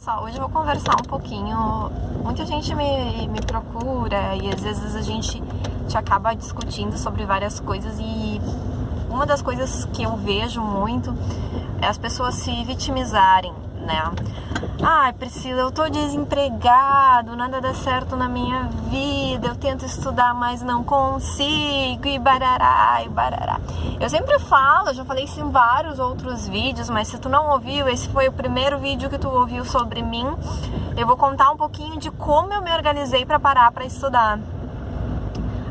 Só, hoje eu vou conversar um pouquinho. Muita gente me procura e às vezes a gente acaba discutindo sobre várias coisas, e uma das coisas que eu vejo muito é as pessoas se vitimizarem, né? Ai, Priscila, eu tô desempregado, nada dá certo na minha vida, eu tento estudar, mas não consigo, e barará, e barará. Eu sempre falo, eu já falei isso em vários outros vídeos, mas se tu não ouviu, esse foi o primeiro vídeo que tu ouviu sobre mim. Eu vou contar um pouquinho de como eu me organizei para parar para estudar.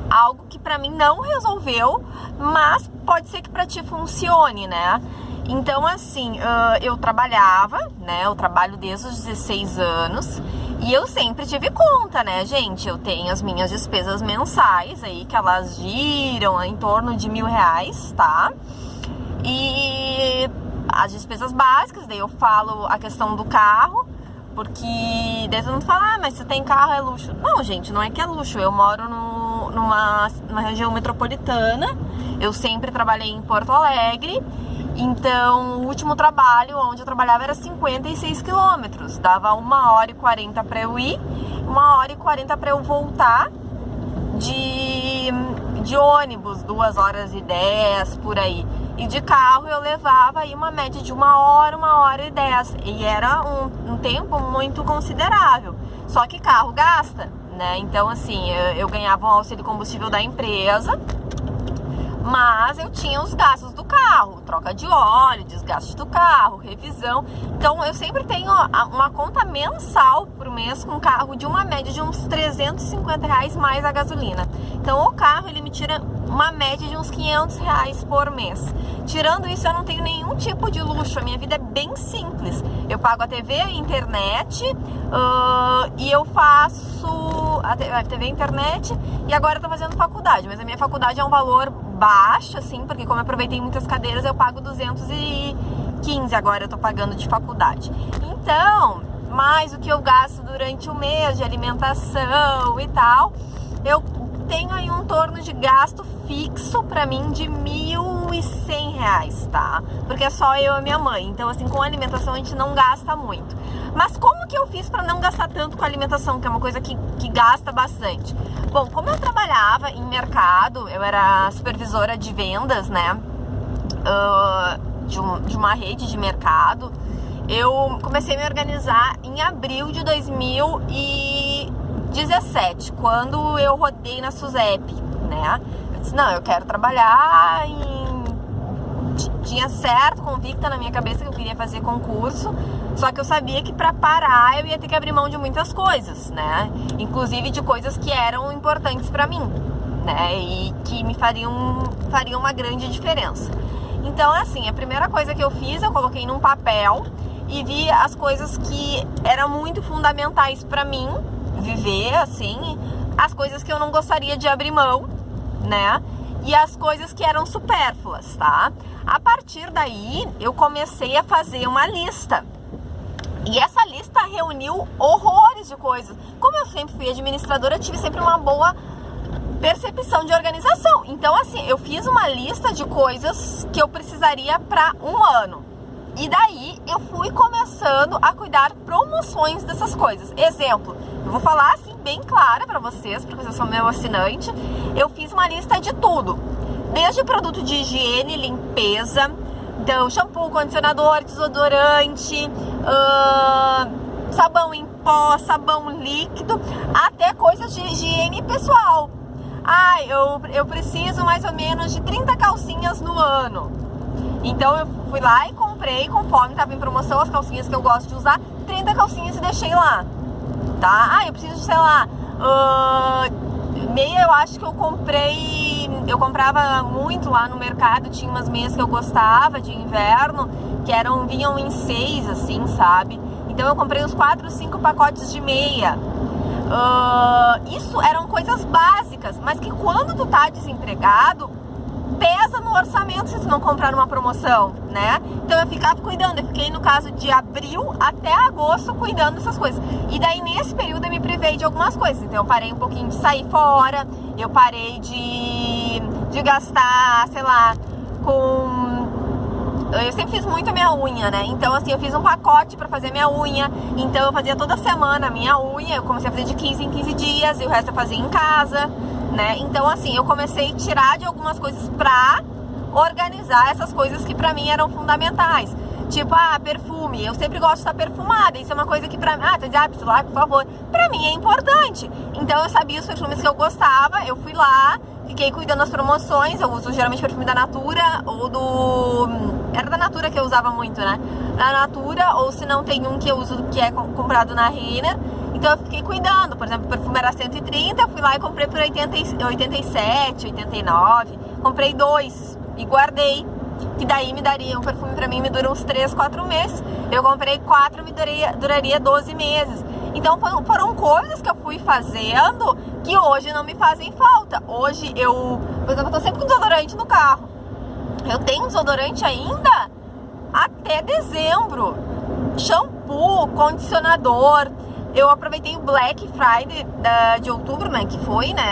Algo que pra mim não resolveu, mas pode ser que pra ti funcione, né? Então, assim, eu trabalhava, né? Eu trabalho desde os 16 anos e eu sempre tive conta, né, gente? Eu tenho as minhas despesas mensais aí, que elas giram em torno de R$1.000, tá? E as despesas básicas, daí eu falo a questão do carro, porque daí todo mundo fala, mas se tem carro é luxo. Não, gente, não é que é luxo, eu moro numa região metropolitana, eu sempre trabalhei em Porto Alegre. Então, o último trabalho onde eu trabalhava era 56 quilômetros. Dava 1h40 para eu ir, 1h40 para eu voltar de ônibus, 2h10 por aí. E de carro eu levava aí uma média de 1h, 1h10. E era um tempo muito considerável. Só que carro gasta, né? Então, assim, eu ganhava um auxílio combustível da empresa, mas eu tinha os gastos do carro, troca de óleo, desgaste do carro, revisão. Então eu sempre tenho uma conta mensal por mês com carro de uma média de uns R$350 mais a gasolina. Então o carro ele me tira uma média de uns R$500 por mês. Tirando isso, eu não tenho nenhum tipo de luxo, a minha vida é bem simples. Eu pago a TV, a internet, e eu faço a TV, a internet, e agora eu tô fazendo faculdade, mas a minha faculdade é um valor baixo, assim, porque como eu aproveitei muitas cadeiras, eu pago 215 agora eu tô pagando de faculdade. Então, mais o que eu gasto durante o mês de alimentação e tal, eu tenho aí um torno de gasto fixo pra mim de R$1.100, tá? Porque é só eu e minha mãe. Então, assim, com alimentação a gente não gasta muito. Mas como que eu fiz pra não gastar tanto com alimentação, que é uma coisa que gasta bastante? Bom, como eu trabalhava em mercado, eu era supervisora de vendas, né? De uma rede de mercado. Eu comecei a me organizar em abril de 2017, quando eu rodei na SUSEP, né? Eu disse, não, eu quero trabalhar Tinha certo, convicta na minha cabeça que eu queria fazer concurso, só que eu sabia que pra parar eu ia ter que abrir mão de muitas coisas, né? Inclusive de coisas que eram importantes pra mim, né? E que me fariam uma grande diferença. Então, assim, a primeira coisa que eu fiz, eu coloquei num papel e vi as coisas que eram muito fundamentais pra mim viver, assim, as coisas que eu não gostaria de abrir mão, né? E as coisas que eram supérfluas, tá? A partir daí, eu comecei a fazer uma lista. E essa lista reuniu horrores de coisas. Como eu sempre fui administradora, eu tive sempre uma boa percepção de organização. Então, assim, eu fiz uma lista de coisas que eu precisaria para um ano. E daí, eu fui começando a cuidar promoções dessas coisas. Exemplo, eu vou falar assim bem clara para vocês, porque vocês são meu assinante. Eu fiz uma lista de tudo. Desde produto de higiene, limpeza, então shampoo, condicionador, desodorante, sabão em pó, sabão líquido, até coisas de higiene pessoal. Ah, eu preciso mais ou menos de 30 calcinhas no ano. Então eu fui lá e comprei, conforme estava em promoção, as calcinhas que eu gosto de usar, 30 calcinhas e deixei lá, tá? Ah, eu preciso de, sei lá, meia, eu acho que eu comprava muito lá no mercado, tinha umas meias que eu gostava de inverno, que vinham em 6, assim, sabe? Então eu comprei uns 4, 5 pacotes de meia. Isso eram coisas básicas, mas que quando tu tá desempregado, pesa no orçamento se tu não comprar numa promoção, né? Então eu ficava cuidando, eu fiquei no caso de abril até agosto cuidando dessas coisas. E daí nesse período eu me privei de algumas coisas. Então eu parei um pouquinho de sair fora, eu parei de gastar, sei lá, com eu sempre fiz muito a minha unha, né? Então, assim, eu fiz um pacote pra fazer minha unha. Então, eu fazia toda semana a minha unha. Eu comecei a fazer de 15 em 15 dias e o resto eu fazia em casa, né? Então, assim, eu comecei a tirar de algumas coisas pra organizar essas coisas que pra mim eram fundamentais. Tipo, perfume. Eu sempre gosto de estar perfumada. Isso é uma coisa que pra mim... tu diz, Priscila, por favor. Pra mim é importante. Então, eu sabia os perfumes que eu gostava. Eu fui lá, fiquei cuidando das promoções. Eu uso geralmente perfume da Natura ou do... Era da Natura que eu usava muito, né? Da Natura, ou se não tem um que eu uso que é comprado na Renner. Então eu fiquei cuidando. Por exemplo, o perfume era 130, eu fui lá e comprei por 87, 89. Comprei 2 e guardei. Que daí me daria, um perfume pra mim me dura uns 3, 4 meses. Eu comprei 4, me duraria 12 meses. Então foram coisas que eu fui fazendo que hoje não me fazem falta. Hoje por exemplo, eu tô sempre com desodorante no carro. Eu tenho desodorante ainda até dezembro. Shampoo, condicionador. Eu aproveitei o Black Friday de outubro, né? Que foi, né?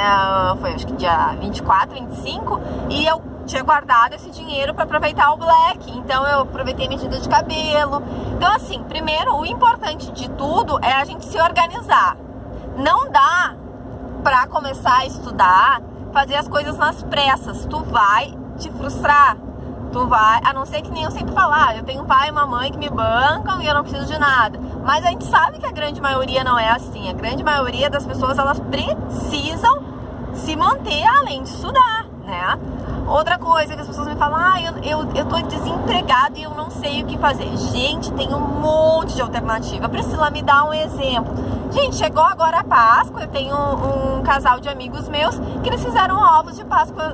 Foi acho que dia 24, 25. E eu tinha guardado esse dinheiro para aproveitar o Black. Então eu aproveitei medida de cabelo. Então, assim, primeiro, o importante de tudo é a gente se organizar. Não dá pra começar a estudar, fazer as coisas nas pressas. Tu vai te frustrar. Tu vai, a não ser que nem eu sempre falar, eu tenho um pai e uma mãe que me bancam e eu não preciso de nada. Mas a gente sabe que a grande maioria não é assim. A grande maioria das pessoas, elas precisam se manter além de estudar, né? Outra coisa que as pessoas me falam, eu tô desempregado e eu não sei o que fazer. Gente, tem um monte de alternativa. Priscila, me dá um exemplo. Gente, chegou agora a Páscoa, eu tenho um casal de amigos meus que eles fizeram ovos de Páscoa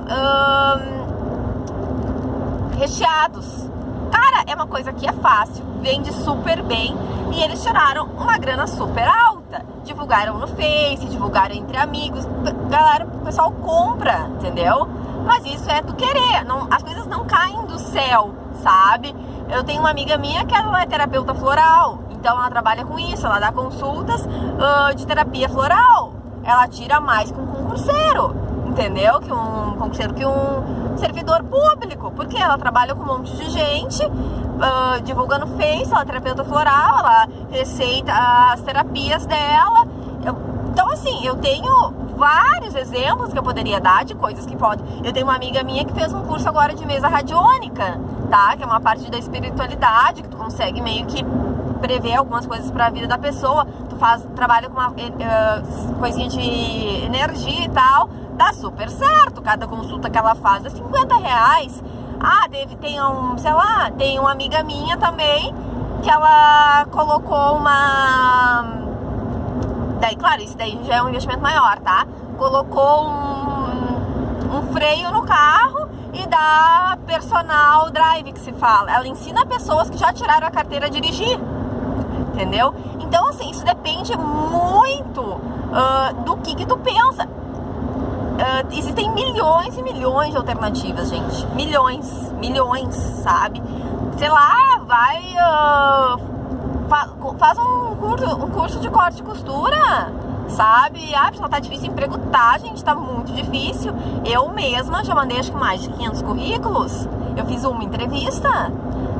recheados. Cara, é uma coisa que é fácil, vende super bem e eles tiraram uma grana super alta. Divulgaram no Face, divulgaram entre amigos. Galera, o pessoal compra, entendeu? Mas isso é tu querer, as coisas não caem do céu, sabe? Eu tenho uma amiga minha que ela é terapeuta floral, então ela trabalha com isso, ela dá consultas de terapia floral. Ela tira mais que um concurseiro, entendeu? Que um concurseiro, que um servidor público, porque ela trabalha com um monte de gente, divulga no Face, ela é terapeuta floral, ela receita as terapias dela. Então, assim, eu tenho vários exemplos que eu poderia dar de coisas que podem. Eu tenho uma amiga minha que fez um curso agora de mesa radiônica, tá? Que é uma parte da espiritualidade, que tu consegue meio que prever algumas coisas para a vida da pessoa. Tu trabalha com uma coisinha de energia e tal, dá super certo. Cada consulta que ela faz é R$50. Tem uma amiga minha também que ela colocou uma... Daí, claro, isso daí já é um investimento maior, tá? Colocou um freio no carro e dá personal drive, que se fala. Ela ensina pessoas que já tiraram a carteira a dirigir, entendeu? Então, assim, isso depende muito do que tu pensa. Existem milhões e milhões de alternativas, gente. Milhões, sabe? Sei lá, vai... faz um curso de corte e costura, sabe? Tá difícil o emprego, tá, gente, tá muito difícil. Eu mesma já mandei acho que mais de 500 currículos. Eu fiz uma entrevista.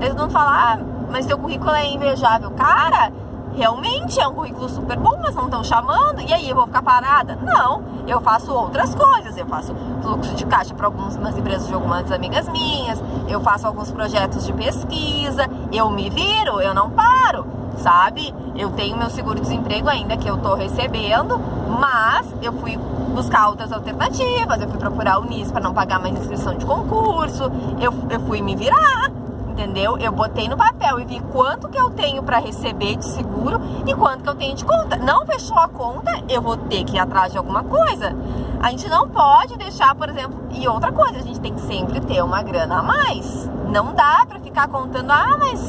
Aí todo mundo fala, mas teu currículo é invejável. Cara, realmente é um currículo super bom, mas não estão chamando. E aí, eu vou ficar parada? Não, eu faço outras coisas. Eu faço fluxo de caixa para algumas empresas de algumas amigas minhas. Eu faço alguns projetos de pesquisa. Eu me viro, eu não paro, sabe? Eu tenho meu seguro-desemprego ainda que eu tô recebendo, mas eu fui buscar outras alternativas. Eu fui procurar o NIS para não pagar mais inscrição de concurso. Eu fui me virar, entendeu? Eu botei no papel e vi quanto que eu tenho para receber de seguro e quanto que eu tenho de conta. Não fechou a conta, eu vou ter que ir atrás de alguma coisa. A gente não pode deixar, por exemplo... E outra coisa, a gente tem que sempre ter uma grana a mais. Não dá para ficar contando, mas...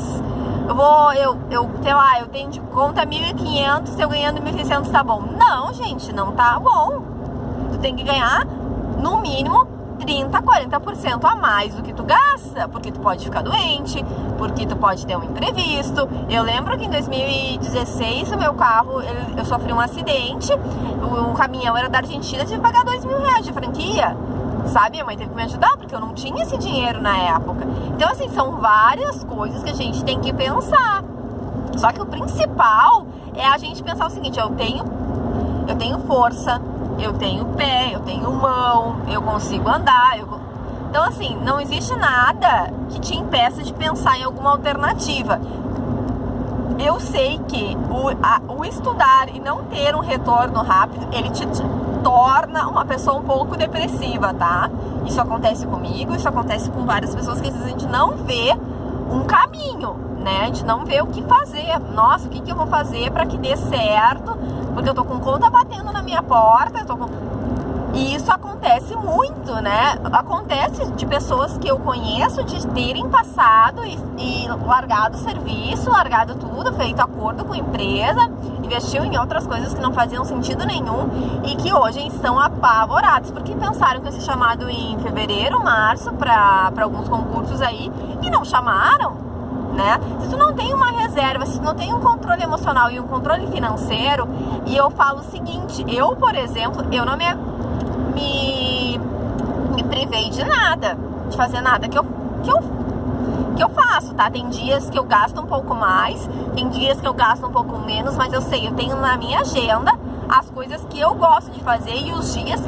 sei lá, eu tenho de conta 1.500, se eu ganhando 1.600 tá bom. Não, gente, não tá bom. Tu tem que ganhar, no mínimo, 30%, 40% a mais do que tu gasta, porque tu pode ficar doente, porque tu pode ter um imprevisto. Eu lembro que em 2016 o meu carro, eu sofri um acidente, o caminhão era da Argentina, eu tive que pagar R$2.000 de franquia. sabe? Minha mãe teve que me ajudar, porque eu não tinha esse dinheiro na época. Então, assim, são várias coisas que a gente tem que pensar. Só que o principal é a gente pensar o seguinte: eu tenho força, eu tenho pé, eu tenho mão, eu consigo andar. Então, assim, não existe nada que te impeça de pensar em alguma alternativa. Eu sei que o estudar e não ter um retorno rápido, ele te torna uma pessoa um pouco depressiva, tá? Isso acontece comigo, isso acontece com várias pessoas, que às vezes a gente não vê um caminho, né? A gente não vê o que fazer. Nossa, o que eu vou fazer para que dê certo? Porque eu tô com conta batendo na minha porta, E isso acontece muito, né? Acontece de pessoas que eu conheço de terem passado e largado o serviço, largado tudo, feito acordo com a empresa, investiu em outras coisas que não faziam sentido nenhum e que hoje estão apavorados porque pensaram que ia ser chamado em fevereiro, março para alguns concursos aí e não chamaram, né? Se tu não tem uma reserva, se tu não tem um controle emocional e um controle financeiro, e eu falo o seguinte, eu, por exemplo, eu não me privei de nada, de fazer nada que eu faço, tá? Tem dias que eu gasto um pouco mais, tem dias que eu gasto um pouco menos, mas eu sei, eu tenho na minha agenda as coisas que eu gosto de fazer e os dias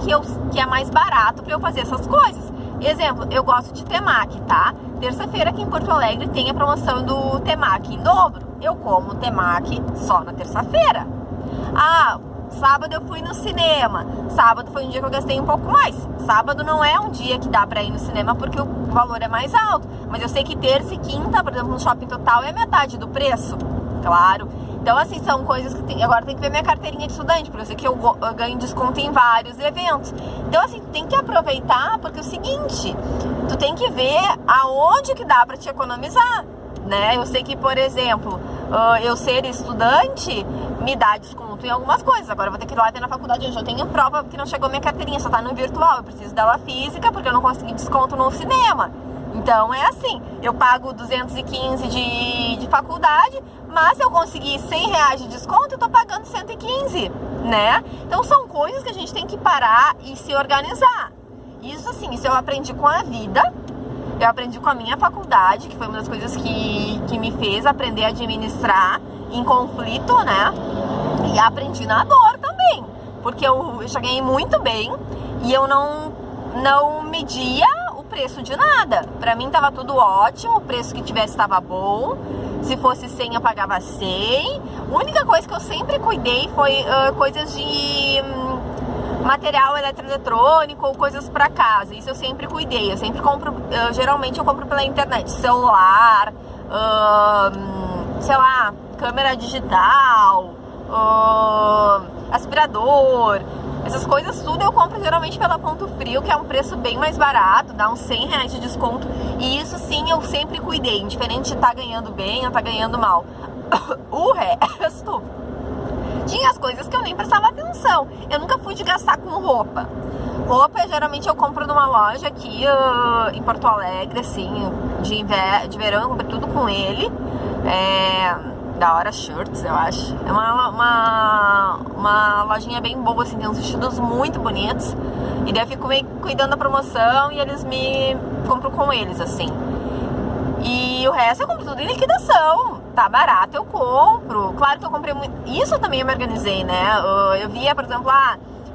que é mais barato pra eu fazer essas coisas. Exemplo, eu gosto de temaki, tá? Terça-feira aqui em Porto Alegre tem a promoção do temaki em dobro. Eu como temaki só na terça-feira. Sábado eu fui no cinema. Sábado foi um dia que eu gastei um pouco mais. Sábado não é um dia que dá pra ir no cinema porque o valor é mais alto. Mas eu sei que terça e quinta, por exemplo, no Shopping Total é metade do preço. Claro. Então, assim, são coisas que agora tem que ver minha carteirinha de estudante, porque eu sei que eu ganho desconto em vários eventos. Então, assim, tem que aproveitar, porque é o seguinte, tu tem que ver aonde que dá pra te economizar, né? Eu sei que, por exemplo, eu ser estudante me dá desconto em algumas coisas. Agora eu vou ter que ir lá ver na faculdade. Hoje eu tenho prova que não chegou minha carteirinha, só tá no virtual. Eu preciso dela física porque eu não consegui desconto no cinema. Então é assim, eu pago 215 de faculdade, mas se eu conseguir 100 reais de desconto, eu tô pagando 115, né? Então são coisas que a gente tem que parar e se organizar. Isso assim, isso eu aprendi com a vida. Eu aprendi com a minha faculdade, que foi uma das coisas que me fez aprender a administrar em conflito, né? E aprendi na dor também, porque eu já ganhei muito bem e eu não media o preço de nada. Pra mim tava tudo ótimo, o preço que tivesse tava bom. Se fosse 100 eu pagava 100. A única coisa que eu sempre cuidei foi coisas de material eletroeletrônico ou coisas pra casa. Isso eu sempre cuidei. Eu sempre compro, geralmente eu compro pela internet, celular, sei lá, câmera digital, aspirador, essas coisas tudo eu compro geralmente pela Ponto Frio, que é um preço bem mais barato, dá uns 100 reais de desconto. E isso sim eu sempre cuidei, indiferente de estar ganhando bem ou estar ganhando mal. O resto tinha as coisas que eu nem prestava atenção. Eu nunca fui de gastar com roupa. Roupa geralmente eu compro numa loja aqui em Porto Alegre, assim, de verão, eu compro tudo com ele. Da Hora Shirts, eu acho. É uma lojinha bem boa, assim, tem uns vestidos muito bonitos. E daí eu fico meio cuidando da promoção e eles me compram com eles, assim. E o resto eu compro tudo em liquidação. Tá barato, eu compro. Claro que eu comprei muito. Isso também eu me organizei, né? Eu via, por exemplo,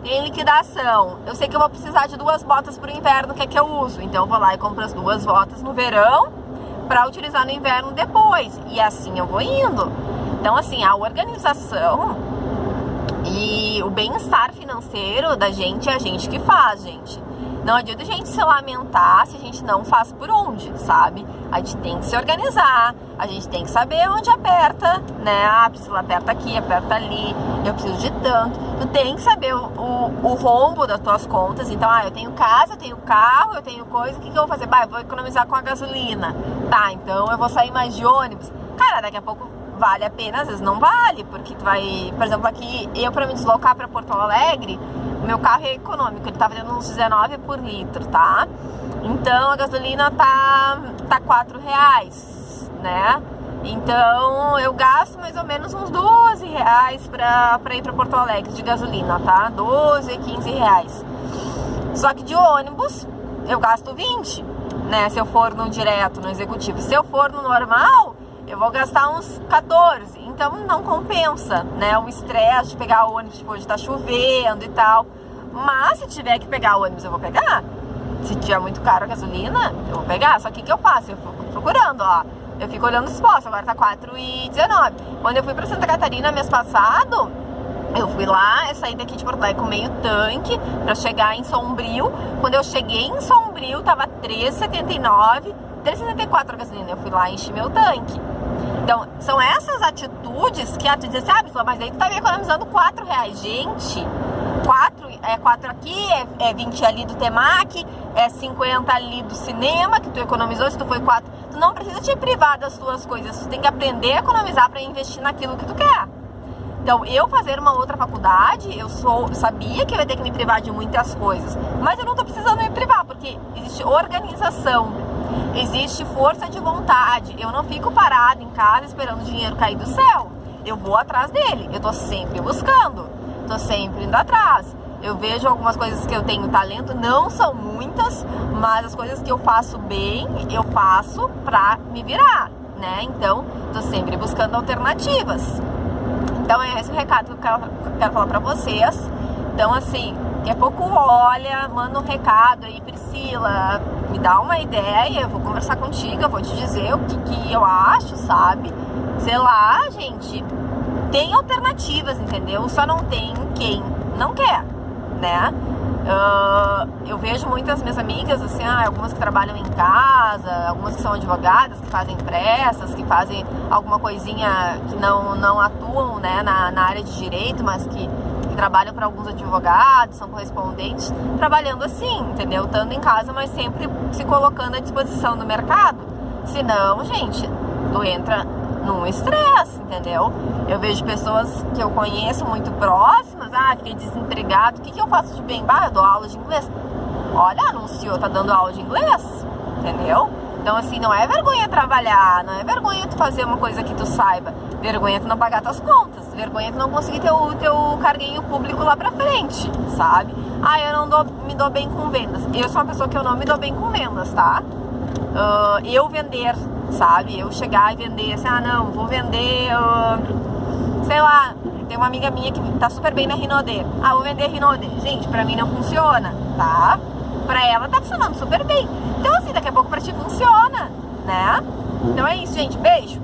tem liquidação. Eu sei que eu vou precisar de 2 botas pro inverno, que é que eu uso. Então eu vou lá e compro as 2 botas no verão pra utilizar no inverno depois. E assim eu vou indo. Então, assim, a organização e o bem-estar financeiro da gente é a gente que faz, gente. Não adianta a gente se lamentar se a gente não faz por onde, sabe? A gente tem que se organizar, a gente tem que saber onde aperta, né? Preciso aperta aqui, aperta ali, eu preciso de tanto. Tu tem que saber o rombo das tuas contas. Então, eu tenho casa, eu tenho carro, eu tenho coisa, o que eu vou fazer? Eu vou economizar com a gasolina. Tá, então eu vou sair mais de ônibus. Cara, daqui a pouco vale a pena, às vezes não vale, porque tu vai, por exemplo, aqui, pra me deslocar pra Porto Alegre, o meu carro é econômico, ele tá vendendo uns 19 por litro, tá? Então a gasolina tá 4 reais, né? Então eu gasto mais ou menos uns 12 reais pra ir pra Porto Alegre de gasolina, tá? 12, 15 reais. Só que de ônibus eu gasto 20, né? Se eu for no direto, no executivo. Se eu for no normal, eu vou gastar uns 14. Então não compensa, né? O estresse de pegar o ônibus depois de estar chovendo e tal. Mas se tiver que pegar o ônibus, eu vou pegar. Se tiver muito caro a gasolina, eu vou pegar. Só que o que eu faço? Eu fico procurando, ó. Eu fico olhando os postos. Agora tá 4,19. Quando eu fui pra Santa Catarina mês passado, eu fui lá, eu saí daqui de Porto Alegre com meio tanque pra chegar em Sombrio. Quando eu cheguei em Sombrio, tava 3,79, 3,74 a gasolina. Eu fui lá e enchi meu tanque. Então, são essas atitudes que tu diz assim, mas aí tu tá me economizando R$4. Gente, 4 aqui, é 20 ali do Temac, é 50 ali do cinema, que tu economizou, se tu foi 4. Tu não precisa te privar das tuas coisas, tu tem que aprender a economizar pra investir naquilo que tu quer. Então, eu fazer uma outra faculdade, eu sabia que eu ia ter que me privar de muitas coisas, mas eu não tô precisando me privar, porque existe organização, existe força de vontade. Eu não fico parada em casa esperando o dinheiro cair do céu. Eu vou atrás dele, eu tô sempre buscando, tô sempre indo atrás. Eu vejo algumas coisas que eu tenho talento, não são muitas, mas as coisas que eu faço bem, eu faço pra me virar, né? Então, tô sempre buscando alternativas. Então é esse o recado que eu quero falar pra vocês. Então assim, daqui a pouco olha, manda um recado aí, Priscila, me dá uma ideia, eu vou conversar contigo, eu vou te dizer o que eu acho, sabe? Sei lá, gente, tem alternativas, entendeu? Só não tem quem não quer, né? Eu vejo muitas minhas amigas, assim, algumas que trabalham em casa, algumas que são advogadas, que fazem pressas, que fazem alguma coisinha que não atuam, né, na área de direito, mas que trabalham para alguns advogados, são correspondentes, trabalhando assim, entendeu? Estando em casa, mas sempre se colocando à disposição do mercado. Senão, gente, tu entra num estresse, entendeu? Eu vejo pessoas que eu conheço muito próximas, fiquei desempregado, o que eu faço de bem? Eu dou aula de inglês. Olha, anunciou, tá dando aula de inglês, entendeu? Então assim, não é vergonha trabalhar, não é vergonha tu fazer uma coisa que tu saiba, vergonha tu não pagar tuas contas, vergonha tu não conseguir ter o teu carguinho público lá pra frente, sabe? Eu não me dou bem com vendas. Eu sou uma pessoa que eu não me dou bem com vendas, tá? Eu vender, sabe? Eu chegar e vender, assim, não, vou vender, sei lá, tem uma amiga minha que tá super bem na Rinode. Vou vender Rinode. Gente, pra mim não funciona, tá? Pra ela tá funcionando super bem. Então assim, daqui a pouco pra ti funciona, né? Então é isso, gente. Beijo!